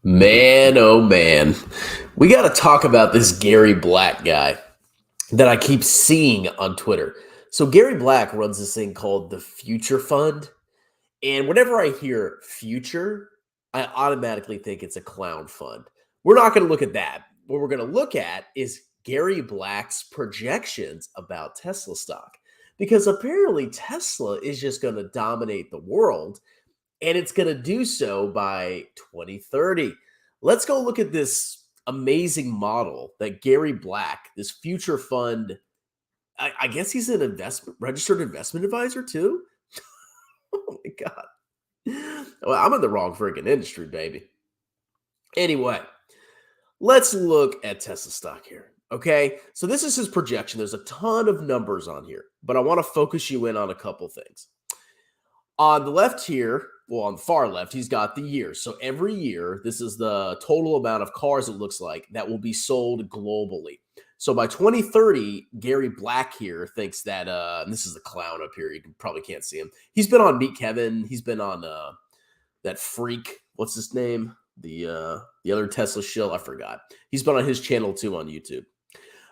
Man, oh man. We got to talk about this Gary Black guy that I keep seeing on Twitter. So, Gary Black runs this thing called the Future Fund. And whenever I hear future, I automatically think it's a clown fund. We're not going to look at that. What we're going to look at is Gary Black's projections about Tesla stock. Because apparently Tesla is just going to dominate the world and it's going to do so by 2030. Let's go look at this amazing model that Gary Black, this future fund, I guess he's an registered investment advisor too. Oh my God. Well, I'm in the wrong freaking industry, baby. Anyway, let's look at Tesla stock here. Okay. So this is his projection. There's a ton of numbers on here, but I want to focus you in on a couple things. On the left here, well, on the far left, he's got the years. So every year, this is the total amount of cars, it looks like, that will be sold globally. So by 2030, Gary Black here thinks that, and this is the clown up here. You probably can't see him. He's been on Meet Kevin. He's been on that freak. What's his name? The other Tesla shill. I forgot. He's been on his channel too on YouTube.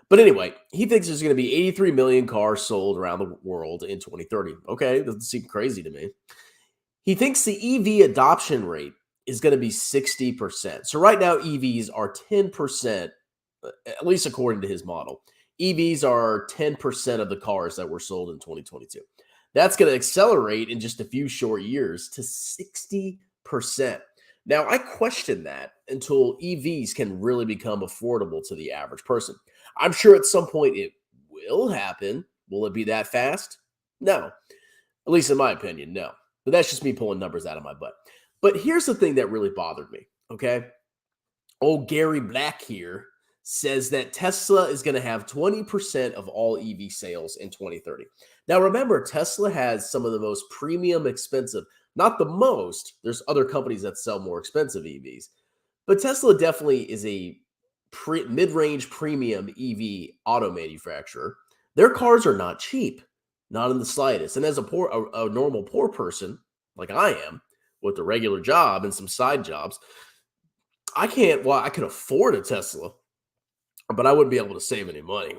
But anyway, he thinks there's going to be 83 million cars sold around the world in 2030. Okay, doesn't seem crazy to me. He thinks the EV adoption rate is going to be 60%. So right now, EVs are 10%, at least according to his model. EVs are 10% of the cars that were sold in 2022. That's going to accelerate in just a few short years to 60%. Now, I question that until EVs can really become affordable to the average person. I'm sure at some point it will happen. Will it be that fast? No. At least in my opinion, no. But that's just me pulling numbers out of my butt. But here's the thing that really bothered me, okay? Old Gary Black here says that Tesla is going to have 20% of all EV sales in 2030. Now, remember, Tesla has some of the most premium, expensive, not the most. There's other companies that sell more expensive EVs. But Tesla definitely is a mid-range premium EV auto manufacturer. Their cars are not cheap, not in the slightest. And as a normal poor person like I am, with a regular job and some side jobs, I can afford a Tesla, but I wouldn't be able to save any money.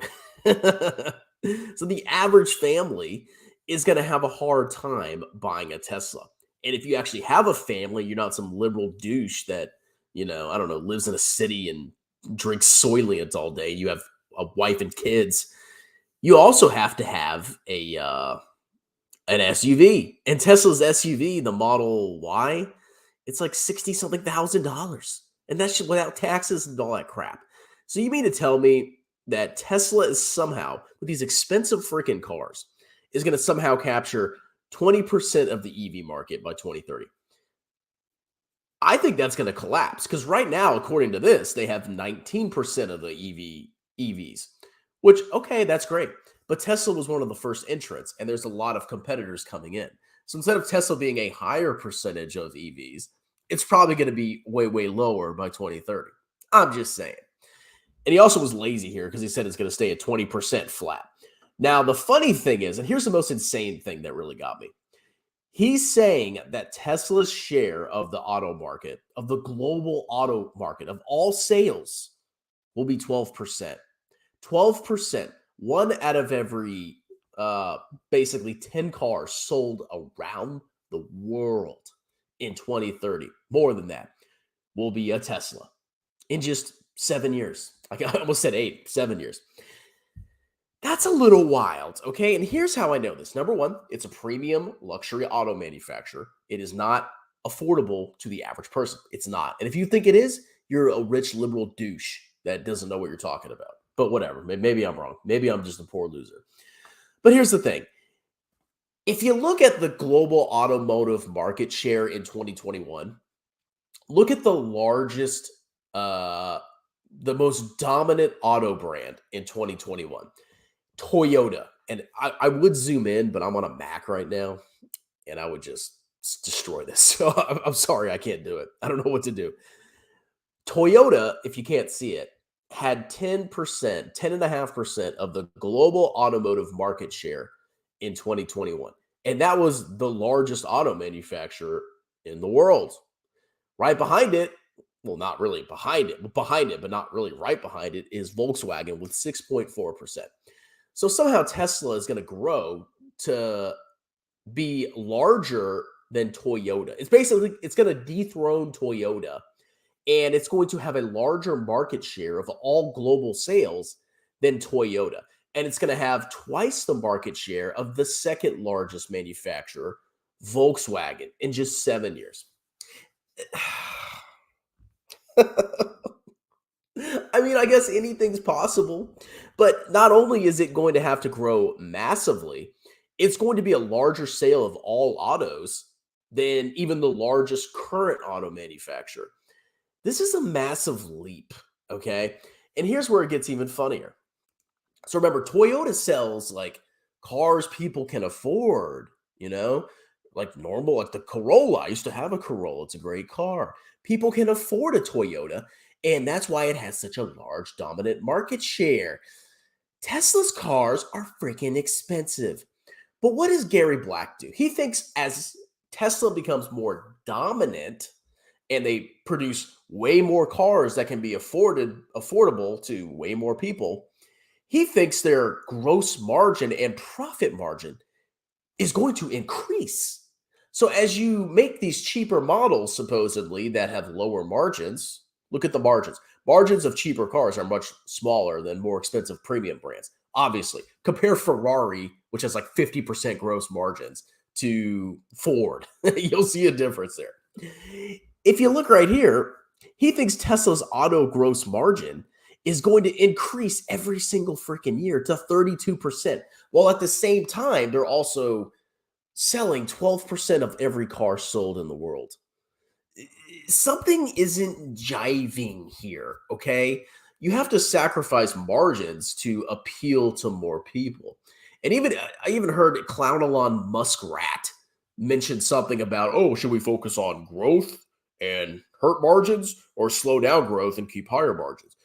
So the average family is going to have a hard time buying a Tesla. And if you actually have a family, you're not some liberal douche that, I don't know, lives in a city and drinks Soylent all day. You have a wife and kids. You also have to have an SUV. And Tesla's SUV, the Model Y, it's like $60-something thousand. And that's without taxes and all that crap. So you mean to tell me that Tesla is somehow, with these expensive freaking cars, is going to somehow capture 20% of the EV market by 2030? I think that's going to collapse because right now, according to this, they have 19% of the EVs, which, okay, that's great. But Tesla was one of the first entrants, and there's a lot of competitors coming in. So instead of Tesla being a higher percentage of EVs, it's probably going to be way, way lower by 2030. I'm just saying. And he also was lazy here because he said it's going to stay at 20% flat. Now, the funny thing is, and here's the most insane thing that really got me. He's saying that Tesla's share of the auto market, of the global auto market, of all sales, will be 12%. 12%. One out of every basically 10 cars sold around the world in 2030, more than that, will be a Tesla in just 7 years. I almost said 7 years. That's a little wild, okay? And here's how I know this. Number one, it's a premium luxury auto manufacturer. It is not affordable to the average person. It's not. And if you think it is, you're a rich liberal douche that doesn't know what you're talking about. But whatever. Maybe I'm wrong. Maybe I'm just a poor loser. But here's the thing. If you look at the global automotive market share in 2021, look at the largest, the most dominant auto brand in 2021. Toyota. And I would zoom in, but I'm on a Mac right now, and I would just destroy this. So I'm sorry, I can't do it. I don't know what to do. Toyota, if you can't see it, had 10%, 10.5% of the global automotive market share in 2021. And that was the largest auto manufacturer in the world. Right behind it well, not really behind it, but not really right behind it is Volkswagen with 6.4%. So somehow Tesla is going to grow to be larger than Toyota. It's going to dethrone Toyota, and it's going to have a larger market share of all global sales than Toyota. And it's going to have twice the market share of the second largest manufacturer, Volkswagen, in just 7 years. I mean, I guess anything's possible, but not only is it going to have to grow massively, it's going to be a larger sale of all autos than even the largest current auto manufacturer. This is a massive leap, okay? And here's where it gets even funnier. So remember, Toyota sells like cars people can afford, you know, like normal, like the Corolla. I used to have a Corolla. It's a great car. People can afford a Toyota, and that's why it has such a large dominant market share. Tesla's cars are freaking expensive. But what does Gary Black do? He thinks as Tesla becomes more dominant and they produce way more cars that can be affordable to way more people, he thinks their gross margin and profit margin is going to increase. So as you make these cheaper models, supposedly, that have lower margins, look at the margins. Margins of cheaper cars are much smaller than more expensive premium brands. Obviously, compare Ferrari, which has like 50% gross margins, to Ford. You'll see a difference there. If you look right here, he thinks Tesla's auto gross margin is going to increase every single freaking year to 32%, while at the same time, they're also selling 12% of every car sold in the world. Something isn't jiving here, okay? You have to sacrifice margins to appeal to more people. And I even heard Clown Elon Musk rat mention something about, oh, should we focus on growth and hurt margins or slow down growth and keep higher margins?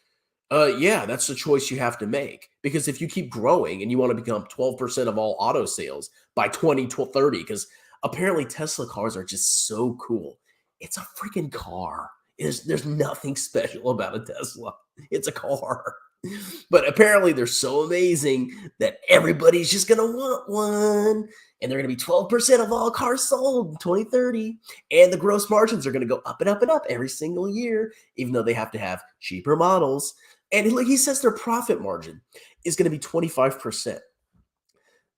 Yeah, that's the choice you have to make. Because if you keep growing and you want to become 12% of all auto sales by 2030, because apparently Tesla cars are just so cool. It's a freaking car. There's nothing special about a Tesla. It's a car. But apparently they're so amazing that everybody's just going to want one. And they're going to be 12% of all cars sold in 2030. And the gross margins are going to go up and up and up every single year, even though they have to have cheaper models. And like he says, their profit margin is going to be 25%.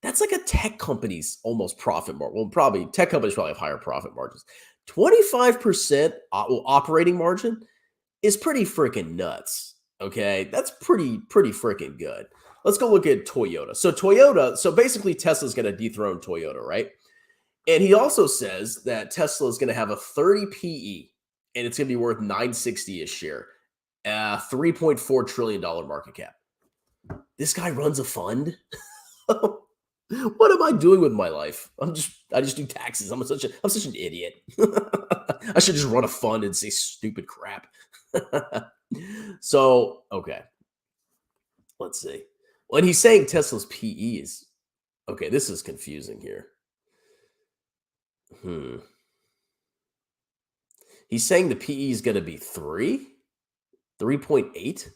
That's like a tech company's almost profit margin. Well, probably tech companies probably have higher profit margins. 25% operating margin is pretty freaking nuts. Okay, that's pretty freaking good. Let's go look at Toyota. So basically Tesla's going to dethrone Toyota, right? And he also says that Tesla is going to have a 30 PE and it's going to be worth 960 a share. $3.4 trillion market cap. This guy runs a fund. What am I doing with my life? I just do taxes. I'm such an idiot. I should just run a fund and say stupid crap. So, okay. Let's see. When he's saying Tesla's PE is okay, this is confusing here. He's saying the PE is going to be 3.8.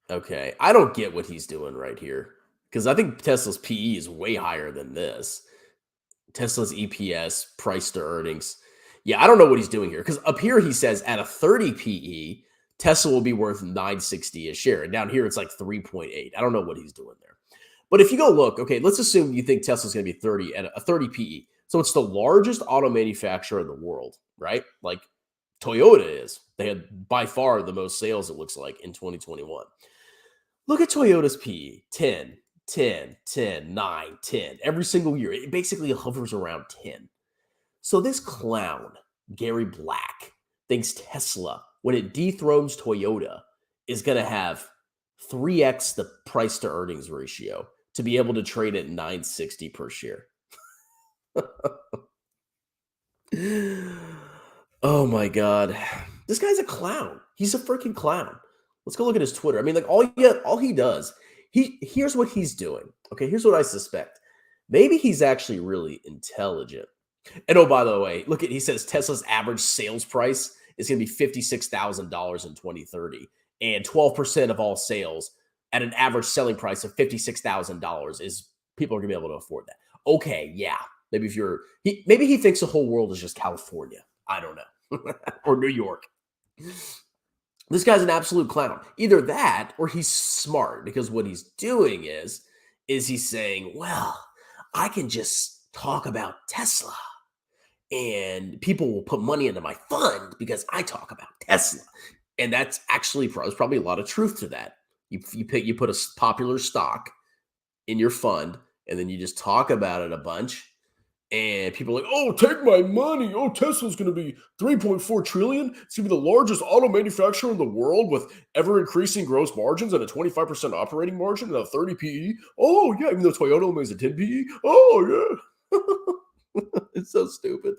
Okay, I don't get what he's doing right here because I think Tesla's PE is way higher than this. Tesla's EPS, price to earnings. Yeah, I don't know what he's doing here because up here he says at a 30 PE, Tesla will be worth 960 a share. And down here it's like 3.8. I don't know what he's doing there. But if you go look, okay, let's assume you think Tesla's going to be 30 at a 30 PE. So it's the largest auto manufacturer in the world, right? Like Toyota is. They had by far the most sales, it looks like, in 2021. Look at Toyota's PE, 10, 10, 10, 9, 10. Every single year, it basically hovers around 10. So this clown, Gary Black, thinks Tesla, when it dethrones Toyota, is going to have 3x the price to earnings ratio to be able to trade at 960 per share. Oh my God. This guy's a clown. He's a freaking clown. Let's go look at his Twitter. I mean, like all he does, here's what he's doing. Okay, here's what I suspect. Maybe he's actually really intelligent. And oh, by the way, look at he says Tesla's average sales price is going to be $56,000 in 2030, and 12% of all sales at an average selling price of $56,000 is people are going to be able to afford that. Okay, yeah, maybe if you're maybe he thinks the whole world is just California. I don't know, or New York. This guy's an absolute clown. Either that or he's smart because what he's doing is he's saying, well, I can just talk about Tesla and people will put money into my fund because I talk about Tesla. And that's actually there's probably a lot of truth to that. You put a popular stock in your fund and then you just talk about it a bunch and people are like, oh, take my money. Oh, Tesla's going to be 3.4 trillion. It's going to be the largest auto manufacturer in the world with ever increasing gross margins and a 25% operating margin and a 30 PE. Oh, yeah. Even though Toyota only has a 10 PE. Oh, yeah. It's so stupid.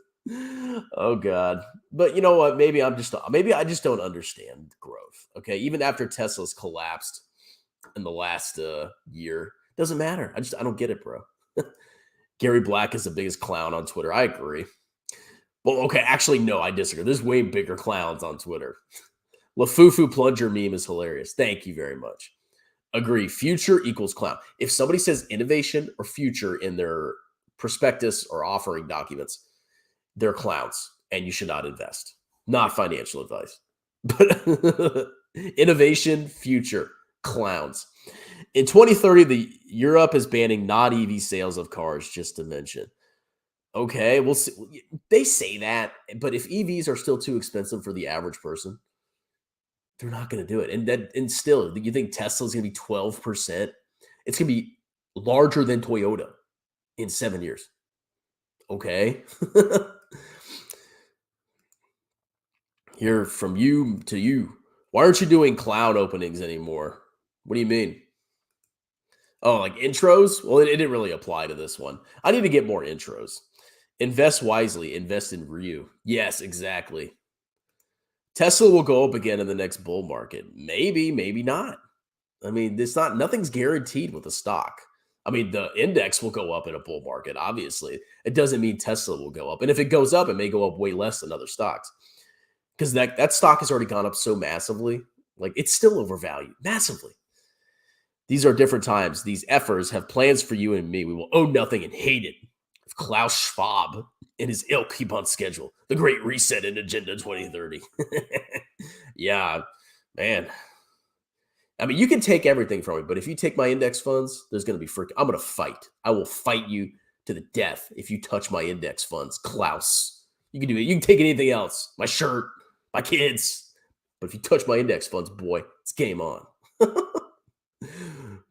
Oh, God. But you know what? Maybe I just don't understand growth. Okay. Even after Tesla's collapsed in the last year, doesn't matter. I don't get it, bro. Gary Black is the biggest clown on Twitter. I agree. Well, okay, actually, no, I disagree. There's way bigger clowns on Twitter. Lefebvre plunger meme is hilarious. Thank you very much. Agree. Future equals clown. If somebody says innovation or future in their prospectus or offering documents, they're clowns and you should not invest. Not financial advice. But innovation, future, clowns. In 2030, Europe is banning non-EV sales of cars, just to mention. Okay, we'll see. They say that, but if EVs are still too expensive for the average person, they're not going to do it. And still, you think Tesla's going to be 12%? It's going to be larger than Toyota in 7 years. Okay. Here from you to you. Why aren't you doing clown openings anymore? What do you mean? Oh, like intros? Well, it didn't really apply to this one. I need to get more intros. Invest wisely. Invest in Ryu. Yes, exactly. Tesla will go up again in the next bull market. Maybe, maybe not. I mean, nothing's guaranteed with a stock. I mean, the index will go up in a bull market, obviously. It doesn't mean Tesla will go up. And if it goes up, it may go up way less than other stocks. Because that stock has already gone up so massively. Like, it's still overvalued massively. These are different times. These effers have plans for you and me. We will own nothing and hate it. If Klaus Schwab and his ilk keep on schedule, the Great Reset and Agenda 2030. Yeah, man. I mean, you can take everything from me, but if you take my index funds, there's going to be I'm going to fight. I will fight you to the death if you touch my index funds, Klaus. You can do it. You can take anything else, my shirt, my kids. But if you touch my index funds, boy, it's game on.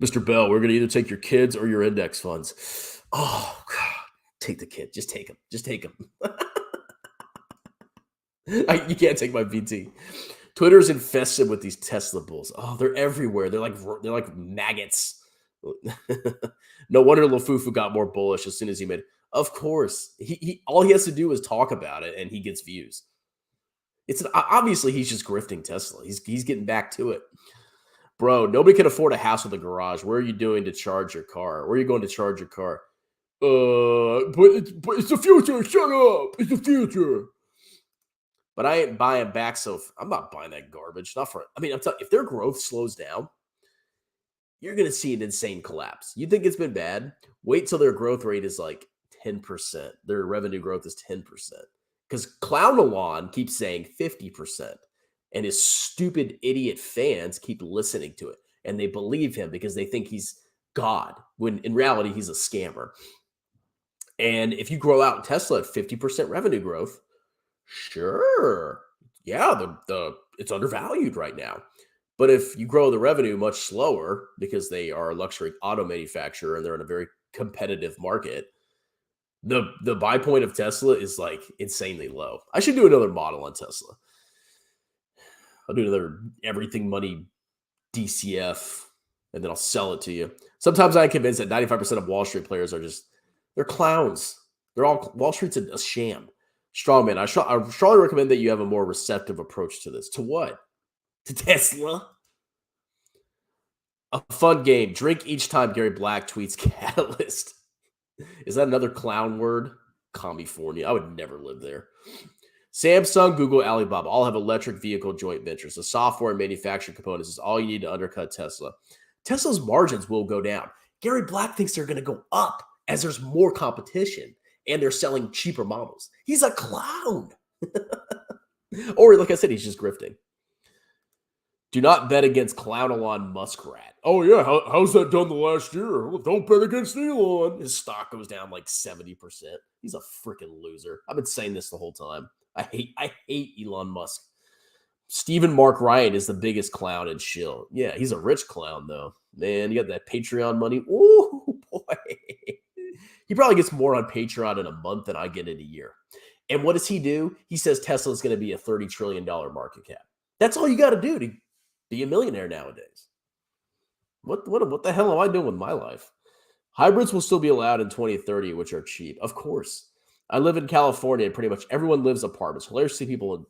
Mr. Bell, we're going to either take your kids or your index funds. Oh, God. Take the kid. Just take them. Just take them. You can't take my VT. Twitter's infested with these Tesla bulls. Oh, they're everywhere. They're like maggots. No wonder Lefebvre got more bullish as soon as he made it. Of course. He all he has to do is talk about it and he gets views. Obviously he's just grifting Tesla. He's getting back to it. Bro, nobody can afford a house with a garage. Where are you doing to charge your car? Where are you going to charge your car? But it's the future. Shut up. It's the future. But I ain't buying back, so I'm not buying that garbage. I'm telling you, if their growth slows down, you're going to see an insane collapse. You think it's been bad? Wait till their growth rate is like 10%. Their revenue growth is 10%. Because Clown Elon keeps saying 50%. And his stupid idiot fans keep listening to it. And they believe him because they think he's God, when in reality, he's a scammer. And if you grow out Tesla at 50% revenue growth, sure, yeah, it's undervalued right now. But if you grow the revenue much slower because they are a luxury auto manufacturer and they're in a very competitive market, the buy point of Tesla is like insanely low. I should do another model on Tesla. I'll do another everything money DCF, and then I'll sell it to you. Sometimes I'm convinced that 95% of Wall Street players they're clowns. Wall Street's a sham. Strongman, I strongly recommend that you have a more receptive approach to this. To what? To Tesla? A fun game. Drink each time Gary Black tweets catalyst. Is that another clown word? Commie Forney. I would never live there. Samsung, Google, Alibaba all have electric vehicle joint ventures. The software and manufacturing components is all you need to undercut Tesla. Tesla's margins will go down. Gary Black thinks they're going to go up as there's more competition and they're selling cheaper models. He's a clown. Or, like I said, he's just grifting. Do not bet against clown Elon Muskrat. Oh, yeah. How's that done the last year? Well, don't bet against Elon. His stock goes down like 70%. He's a freaking loser. I've been saying this the whole time. I hate Elon Musk. Stephen Mark Ryan is the biggest clown and shill. Yeah, he's a rich clown, though. Man, you got that Patreon money. Ooh, boy. He probably gets more on Patreon in a month than I get in a year. And what does he do? He says Tesla's going to be a $30 trillion market cap. That's all you got to do to be a millionaire nowadays. What the hell am I doing with my life? Hybrids will still be allowed in 2030, which are cheap. Of course. I live in California, and pretty much everyone lives apartments. Hilarious to see people.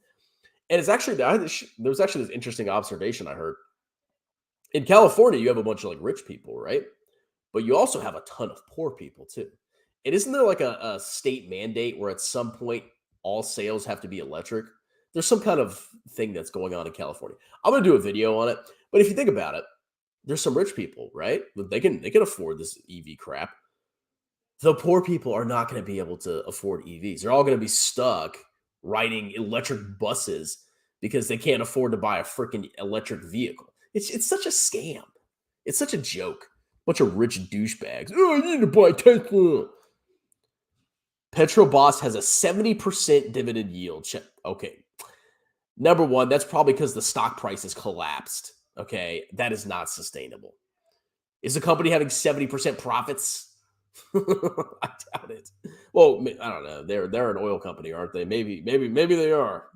And it's actually, there was actually this interesting observation I heard. In California, you have a bunch of like rich people, right? But you also have a ton of poor people too. And isn't there like a state mandate where at some point all sales have to be electric? There's some kind of thing that's going on in California. I'm going to do a video on it. But if you think about it, there's some rich people, right? They can afford this EV crap. The poor people are not going to be able to afford EVs. They're all going to be stuck riding electric buses because they can't afford to buy a freaking electric vehicle. It's such a scam. It's such a joke. Bunch of rich douchebags. Oh, I need to buy Tesla. Petroboss has a 70% dividend yield. Okay. Number one, that's probably because the stock price has collapsed. Okay. That is not sustainable. Is the company having 70% profits? I doubt it. Well, I don't know. They're an oil company, aren't they? Maybe they are.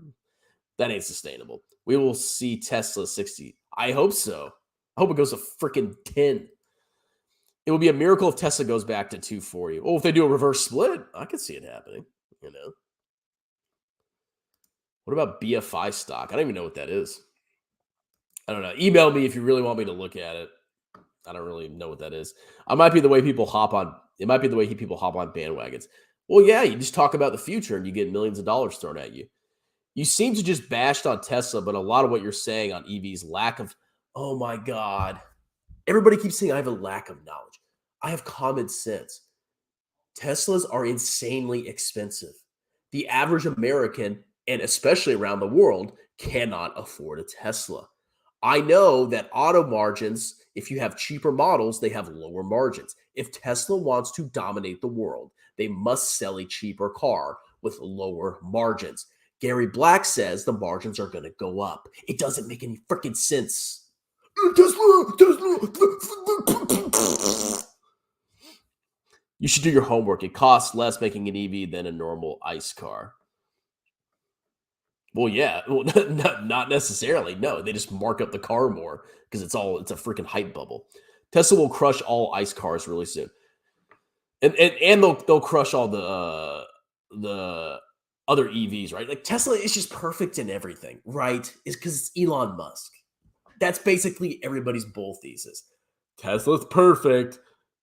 That ain't sustainable. We will see Tesla 60. I hope so. I hope it goes to freaking 10. It would be a miracle if Tesla goes back to 240. Oh, if they do a reverse split, I could see it happening. You know. What about BFI stock? I don't even know what that is. I don't know. Email me if you really want me to look at it. I don't really know what that is. It might be the way people hop on. It might be the way people hop on bandwagons. Well, yeah, you just talk about the future and you get millions of dollars thrown at you. You seem to just bashed on Tesla, but a lot of what you're saying on EVs, lack of, oh my God. Everybody keeps saying I have a lack of knowledge. I have common sense. Teslas are insanely expensive. The average American, and especially around the world, cannot afford a Tesla. I know that auto margins, if you have cheaper models, they have lower margins. If Tesla wants to dominate the world, they must sell a cheaper car with lower margins. Gary Black says the margins are going to go up. It doesn't make any freaking sense. Tesla. You should do your homework. It costs less making an EV than a normal ICE car. Well, yeah. Well, not necessarily. No, they just mark up the car more because it's a freaking hype bubble. Tesla will crush all ICE cars really soon. And they'll crush all the other EVs, right? Like Tesla is just perfect in everything, right? It's because it's Elon Musk. That's basically everybody's bull thesis. Tesla's perfect.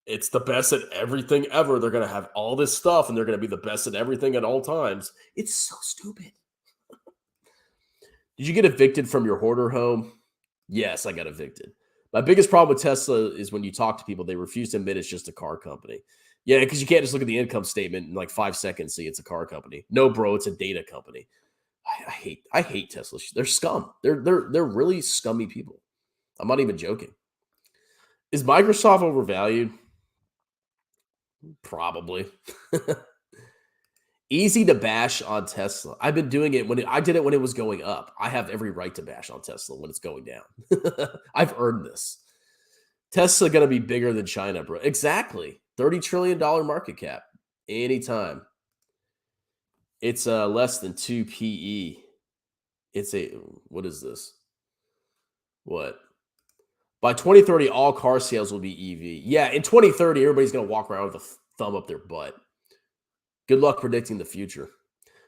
It's the best at everything ever. They're going to have all this stuff and they're going to be the best at everything at all times. It's so stupid. Did you get evicted from your hoarder home? Yes, I got evicted. My biggest problem with Tesla is when you talk to people, they refuse to admit it's just a car company. Yeah, because you can't just look at the income statement in like 5 seconds, see it's a car company. No, bro, it's a data company. I hate Tesla. They're scum. They're really scummy people. I'm not even joking. Is Microsoft overvalued? Probably. Easy to bash on Tesla. I've been doing it I did it when it was going up. I have every right to bash on Tesla when it's going down. I've earned this. Tesla going to be bigger than China, bro. Exactly. $30 trillion market cap. Anytime. It's less than 2 PE. What is this? What? By 2030, all car sales will be EV. Yeah, in 2030, everybody's going to walk around with a thumb up their butt. Good luck predicting the future.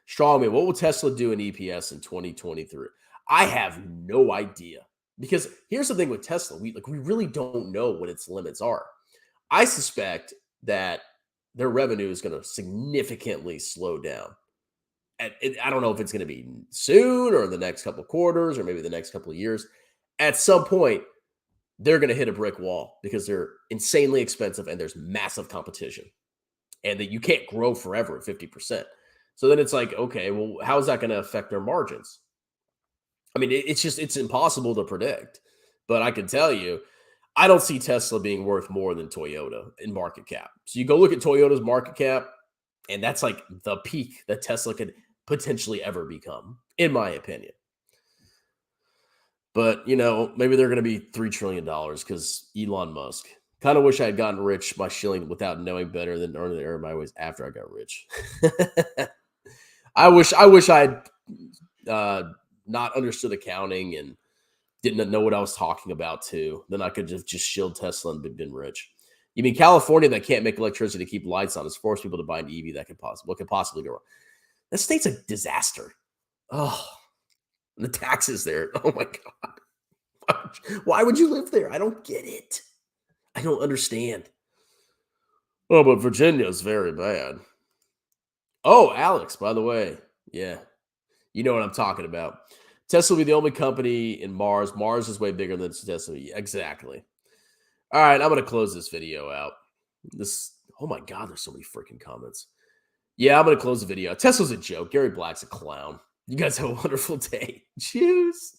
Strongman, what will Tesla do in EPS in 2023? I have no idea. Because here's the thing with Tesla. We really don't know what its limits are. I suspect that their revenue is going to significantly slow down. And I don't know if it's going to be soon or the next couple of quarters or maybe the next couple of years. At some point, they're going to hit a brick wall because they're insanely expensive and there's massive competition. And that you can't grow forever at 50%. So then it's like, okay, well, how is that going to affect their margins? I mean, it's impossible to predict. But I can tell you, I don't see Tesla being worth more than Toyota in market cap. So you go look at Toyota's market cap, and that's like the peak that Tesla could potentially ever become, in my opinion. But, maybe they're going to be $3 trillion because Elon Musk. Kind of wish I had gotten rich by shilling without knowing better than earning everybody was after I got rich. I wish I had not understood accounting and didn't know what I was talking about too. Then I could have just shilled Tesla and been rich. You mean California that can't make electricity to keep lights on has forced people to buy an EV that what could possibly go wrong? That state's a disaster. Oh, the taxes there. Oh my God. Why would you live there? I don't get it. I don't understand. Oh, but Virginia's very bad. Oh, Alex, by the way. Yeah. You know what I'm talking about. Tesla will be the only company in Mars. Mars is way bigger than Tesla. Yeah, exactly. All right, I'm going to close this video out. Oh my God, there's so many freaking comments. Yeah, I'm going to close the video. Tesla's a joke. Gary Black's a clown. You guys have a wonderful day. Cheers.